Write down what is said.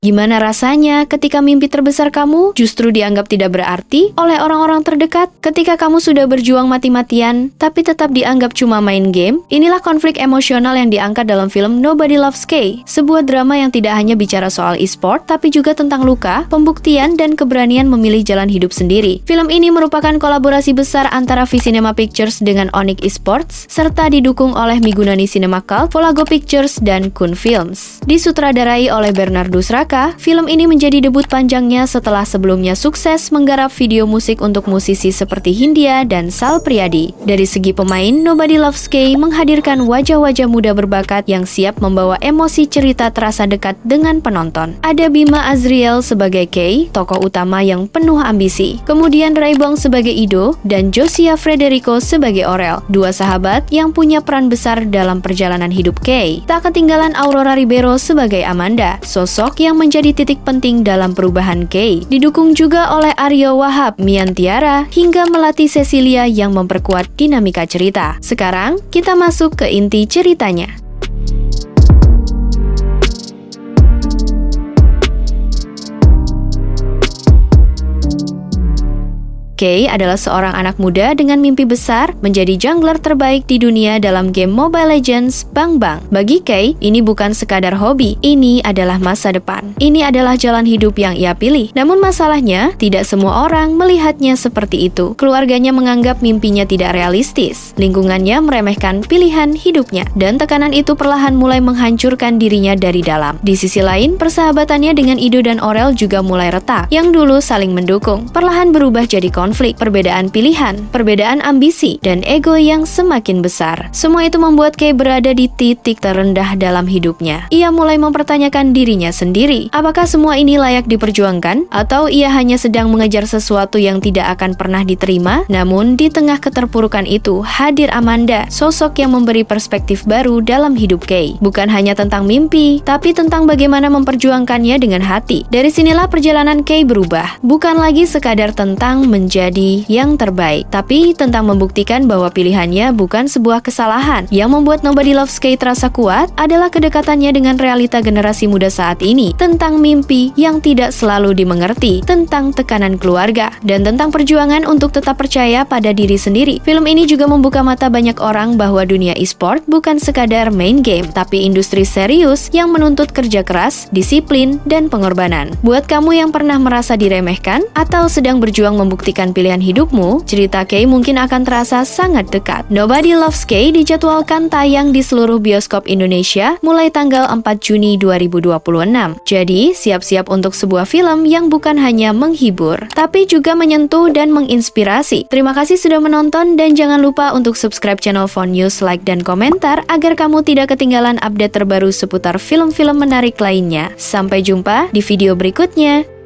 Gimana rasanya ketika mimpi terbesar kamu justru dianggap tidak berarti oleh orang-orang terdekat? Ketika kamu sudah berjuang mati-matian, tapi tetap dianggap cuma main game? Inilah konflik emosional yang diangkat dalam film Nobody Loves Kay, sebuah drama yang tidak hanya bicara soal e-sport, tapi juga tentang luka, pembuktian, dan keberanian memilih jalan hidup sendiri. Film ini merupakan kolaborasi besar antara V-Cinema Pictures dengan Onyx Esports, serta didukung oleh Migunani Cinema Cult, Volago Pictures, dan Kun Films. Disutradarai oleh Bernardus Raka, film ini menjadi debut panjangnya setelah sebelumnya sukses menggarap video musik untuk musisi seperti Hindia dan Sal Priadi. Dari segi pemain, Nobody Loves Kay menghadirkan wajah-wajah muda berbakat yang siap membawa emosi cerita terasa dekat dengan penonton. Ada Bima Azriel sebagai Kay, tokoh utama yang penuh ambisi. Kemudian Raibong sebagai Ido dan Josia Frederico sebagai Aurel, dua sahabat yang punya peran besar dalam perjalanan hidup Kay. Tak ketinggalan Aurora Ribeiro sebagai Amanda, sosok yang menjadi titik penting dalam perubahan Kay. Didukung juga oleh Aryo Wahab, Mian Tiara, hingga Melati Cecilia yang memperkuat dinamika cerita. Sekarang, kita masuk ke inti ceritanya. Kay adalah seorang anak muda dengan mimpi besar menjadi jungler terbaik di dunia dalam game Mobile Legends Bang Bang. Bagi Kay, ini bukan sekadar hobi, ini adalah masa depan. Ini adalah jalan hidup yang ia pilih. Namun masalahnya, tidak semua orang melihatnya seperti itu. Keluarganya menganggap mimpinya tidak realistis. Lingkungannya meremehkan pilihan hidupnya. Dan tekanan itu perlahan mulai menghancurkan dirinya dari dalam. Di sisi lain, persahabatannya dengan Ido dan Aurel juga mulai retak. Yang dulu saling mendukung, perlahan berubah jadi konflik, perbedaan pilihan, perbedaan ambisi, dan ego yang semakin besar. Semua itu membuat Kay berada di titik terendah dalam hidupnya. Ia mulai mempertanyakan dirinya sendiri. Apakah semua ini layak diperjuangkan? Atau ia hanya sedang mengejar sesuatu yang tidak akan pernah diterima? Namun, di tengah keterpurukan itu, hadir Amanda, sosok yang memberi perspektif baru dalam hidup Kay. Bukan hanya tentang mimpi, tapi tentang bagaimana memperjuangkannya dengan hati. Dari sinilah perjalanan Kay berubah. Bukan lagi sekadar tentang menjadi yang terbaik, tapi tentang membuktikan bahwa pilihannya bukan sebuah kesalahan. Yang membuat Nobody Loves Kay terasa kuat adalah kedekatannya dengan realita generasi muda saat ini, tentang mimpi yang tidak selalu dimengerti, tentang tekanan keluarga, dan tentang perjuangan untuk tetap percaya pada diri sendiri. Film ini juga membuka mata banyak orang bahwa dunia e-sport bukan sekadar main game, tapi industri serius yang menuntut kerja keras, disiplin, dan pengorbanan. Buat kamu yang pernah merasa diremehkan atau sedang berjuang membuktikan pilihan hidupmu, cerita Kay mungkin akan terasa sangat dekat. Nobody Loves Kay dijadwalkan tayang di seluruh bioskop Indonesia mulai tanggal 4 Juni 2026. Jadi, siap-siap untuk sebuah film yang bukan hanya menghibur, tapi juga menyentuh dan menginspirasi. Terima kasih sudah menonton dan jangan lupa untuk subscribe channel Phone News, like, dan komentar agar kamu tidak ketinggalan update terbaru seputar film-film menarik lainnya. Sampai jumpa di video berikutnya.